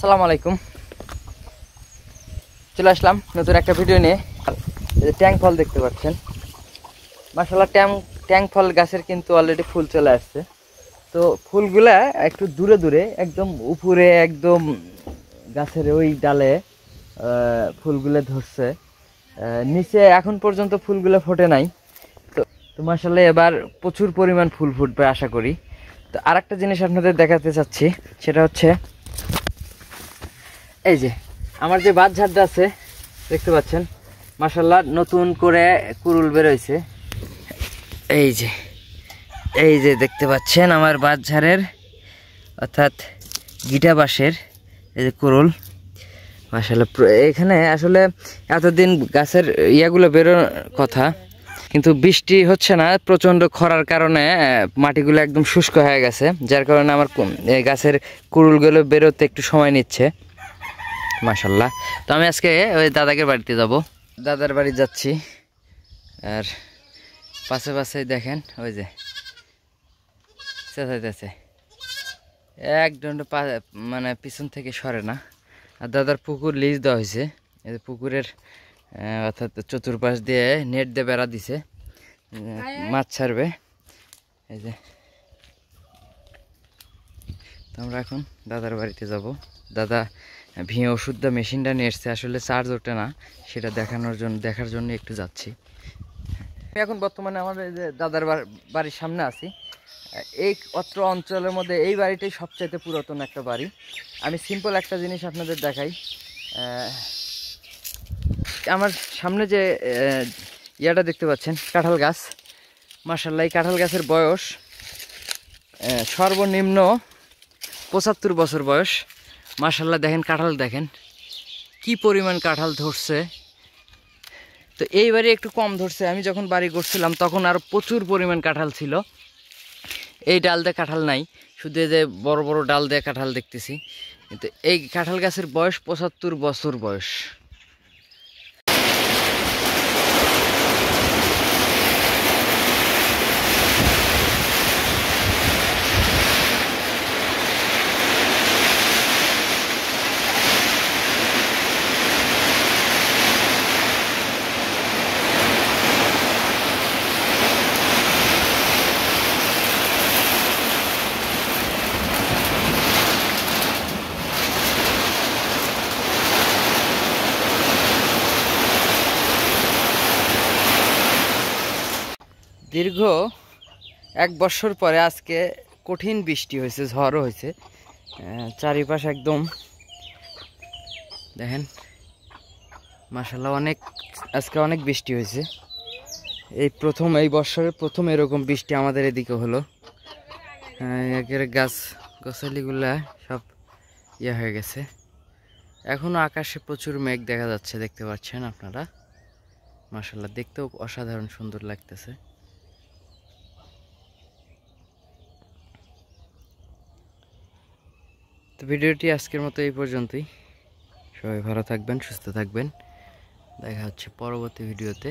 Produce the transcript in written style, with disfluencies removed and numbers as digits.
আসসালামু আলাইকুম। চলে আসলাম নতুন একটা ভিডিও নিয়ে। ট্যাং ফল দেখতে পাচ্ছেন, মাশাআল্লাহ ট্যাং ফল গাছের কিন্তু অলরেডি ফুল চলে আসছে। তো ফুলগুলা একটু দূরে দূরে, একদম উপরে একদম গাছের ওই ডালে ফুলগুলো ধরছে, নিচে এখন পর্যন্ত ফুলগুলো ফোটে নাই। তো মাশাআল্লাহ এবার প্রচুর পরিমাণ ফুল ফুটবে আশা করি। তো আর একটা জিনিস আপনাদের দেখাতে চাচ্ছি, সেটা হচ্ছে এই যে আমার যে বাঁশঝাড়টা আছে দেখতে পাচ্ছেন, মাশাআল্লাহ নতুন করে কুরুল বেরোইছে। এই যে দেখতে পাচ্ছেন আমার বাঁশঝাড়ের অর্থাৎ গিটা বাঁশের এই যে কুরুল। মাশাআল্লাহ এখানে আসলে এতদিন গাছের ইয়াগুলো বেরোনোর কথা, কিন্তু বৃষ্টি হচ্ছে না, প্রচণ্ড খরার কারণে মাটিগুলো একদম শুষ্ক হয়ে গেছে, যার কারণে আমার গাছের কুরুলগুলো বেরোতে একটু সময় নিচ্ছে। মাশাআল্লাহ। তো আমি আজকে ওই দাদাকে বাড়িতে যাব, দাদার বাড়ি যাচ্ছি। আর পাশে পাশে দেখেন ওই যে চেঁচাইতেছে, একদম মানে পিছন থেকে সরে না। আর দাদার পুকুর লিজ দেওয়া হয়েছে, এই যে পুকুরের অর্থাৎ চতুর্পাশ দিয়ে নেট দিয়ে বেড়া দিছে, মাছ ছাড়বে। এই যে তো আমরা এখন দাদার বাড়িতে যাব। দাদা ভিঁ ওষুধ দা মেশিনটা নিয়ে এসছে, আসলে চার্জ ওঠে না, সেটা দেখার জন্য একটু যাচ্ছি। আমি এখন বর্তমানে আমাদের যে দাদার বাড়ির সামনে আছি। এই অত্র অঞ্চলের মধ্যে এই বাড়িটাই সবচাইতে পুরাতন একটা বাড়ি। আমি সিম্পল একটা জিনিস আপনাদের দেখাই। আমার সামনে যে ইয়াটা দেখতে পাচ্ছেন, কাঁঠাল গাছ। মাশাআল্লাহ এই কাঁঠাল গাছের বয়স সর্বনিম্ন 75 বছর বয়স। মাশাআল্লাহ দেখেন কাঁঠাল, দেখেন কি পরিমাণ কাঁঠাল ধরছে। তো এইবারে একটু কম ধরছে, আমি যখন বাড়ি করছিলাম তখন আরও প্রচুর পরিমাণ কাঁঠাল ছিল। এই ডাল দিয়ে কাঁঠাল নাই, শুধু এই যে বড় বড় ডাল দিয়ে কাঁঠাল দেখতেছি। কিন্তু এই কাঁঠাল গাছের বয়স 75 বছর বয়স। দীর্ঘ 1 বছর পরে আজকে কঠিন বৃষ্টি হয়েছে, ঝড়ও হয়েছে, চারিপাশ একদম দেখেন। মাশাআল্লাহ আজকে অনেক বৃষ্টি হয়েছে। এই বছরের প্রথম এরকম বৃষ্টি আমাদের এদিকে হলো। একের গাছালিগুলা সব ইয়ে হয়ে গেছে। এখনও আকাশে প্রচুর মেঘ দেখা যাচ্ছে, দেখতে পাচ্ছেন আপনারা। মাশাআল্লাহ দেখতেও অসাধারণ সুন্দর লাগতেছে। তো ভিডিওটি আজকের মতো এই পর্যন্তই। সবাই ভালো থাকবেন, সুস্থ থাকবেন, দেখা হচ্ছে পরবর্তী ভিডিওতে।